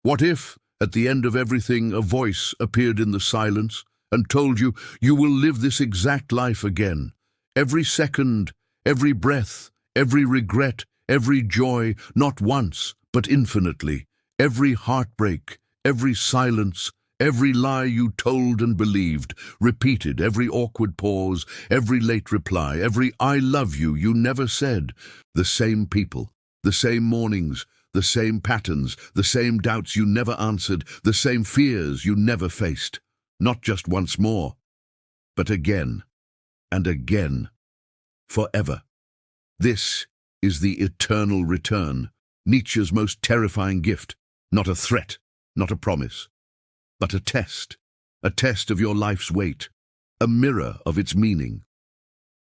What if, at the end of everything, a voice appeared in the silence and told you, you will live this exact life again? Every second, every breath, every regret, every joy, not once, but infinitely. Every heartbreak, every silence, every lie you told and believed, repeated, every awkward pause, every late reply, every I love you never said. The same people, the same mornings, the same patterns, the same doubts you never answered, the same fears you never faced. Not just once more, but again and again, forever. This is the eternal return, Nietzsche's most terrifying gift. Not a threat, not a promise, but a test of your life's weight, a mirror of its meaning.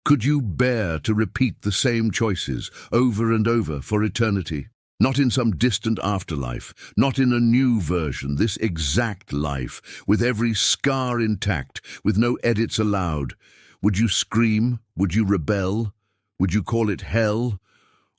Could you bear to repeat the same choices over and over for eternity? Not in some distant afterlife, not in a new version, this exact life, with every scar intact, with no edits allowed. Would you scream? Would you rebel? Would you call it hell?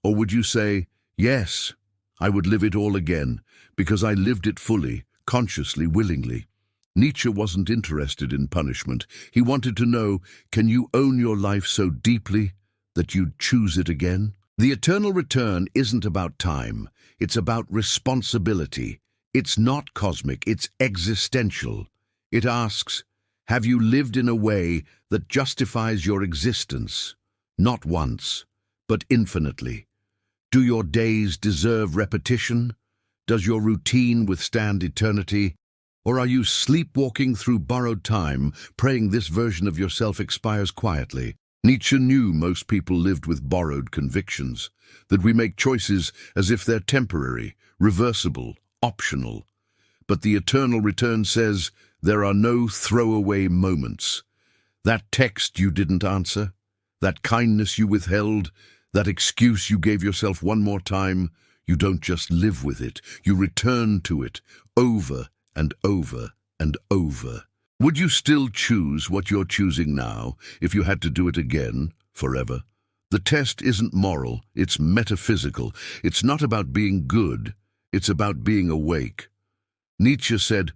Or would you say, yes, I would live it all again, because I lived it fully, consciously, willingly? Nietzsche wasn't interested in punishment. He wanted to know, can you own your life so deeply that you'd choose it again? The eternal return isn't about time. It's about responsibility. It's not cosmic, it's existential. It asks, have you lived in a way that justifies your existence? Not once, but infinitely. Do your days deserve repetition? Does your routine withstand eternity? Or are you sleepwalking through borrowed time, praying this version of yourself expires quietly? Nietzsche knew most people lived with borrowed convictions, that we make choices as if they're temporary, reversible, optional. But the eternal return says there are no throwaway moments. That text you didn't answer, that kindness you withheld, that excuse you gave yourself one more time, you don't just live with it, you return to it, over and over and over. Would you still choose what you're choosing now if you had to do it again, forever? The test isn't moral, it's metaphysical. It's not about being good, it's about being awake. Nietzsche said,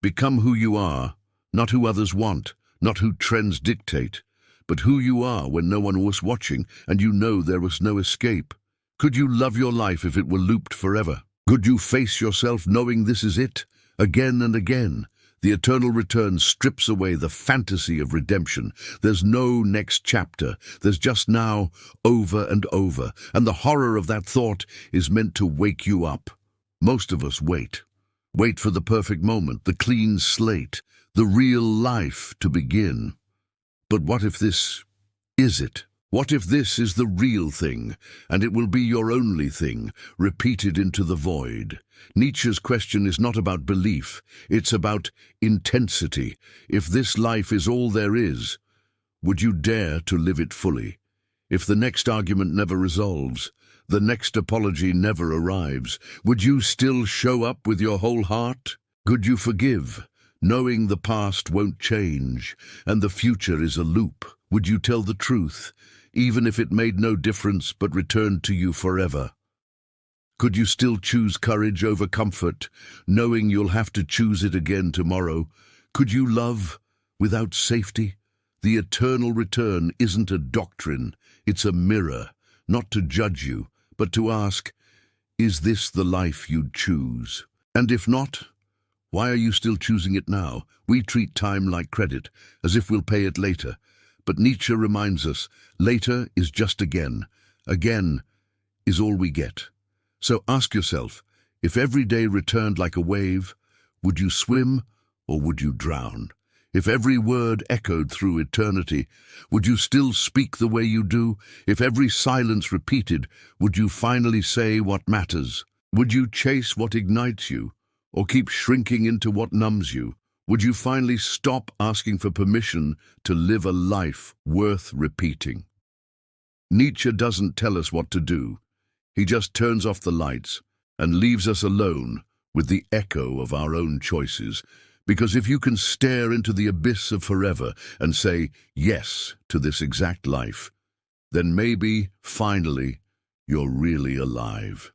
become who you are, not who others want, not who trends dictate, but who you are when no one was watching and you know there was no escape. Could you love your life if it were looped forever? Could you face yourself knowing this is it, again and again? The eternal return strips away the fantasy of redemption. There's no next chapter. There's just now, over and over. And the horror of that thought is meant to wake you up. Most of us wait. Wait for the perfect moment, the clean slate, the real life to begin. But what if this is it? What if this is the real thing, and it will be your only thing, repeated into the void? Nietzsche's question is not about belief, it's about intensity. If this life is all there is, would you dare to live it fully? If the next argument never resolves, the next apology never arrives, would you still show up with your whole heart? Could you forgive, knowing the past won't change, and the future is a loop? Would you tell the truth, even if it made no difference but returned to you forever? Could you still choose courage over comfort, knowing you'll have to choose it again tomorrow? Could you love without safety? The eternal return isn't a doctrine, it's a mirror, not to judge you, but to ask, is this the life you'd choose? And if not, why are you still choosing it now? We treat time like credit, as if we'll pay it later. But Nietzsche reminds us, later is just again. Again is all we get. So ask yourself, if every day returned like a wave, would you swim or would you drown? If every word echoed through eternity, would you still speak the way you do? If every silence repeated, would you finally say what matters? Would you chase what ignites you, or keep shrinking into what numbs you? Would you finally stop asking for permission to live a life worth repeating? Nietzsche doesn't tell us what to do. He just turns off the lights and leaves us alone with the echo of our own choices. Because if you can stare into the abyss of forever and say yes to this exact life, then maybe, finally, you're really alive.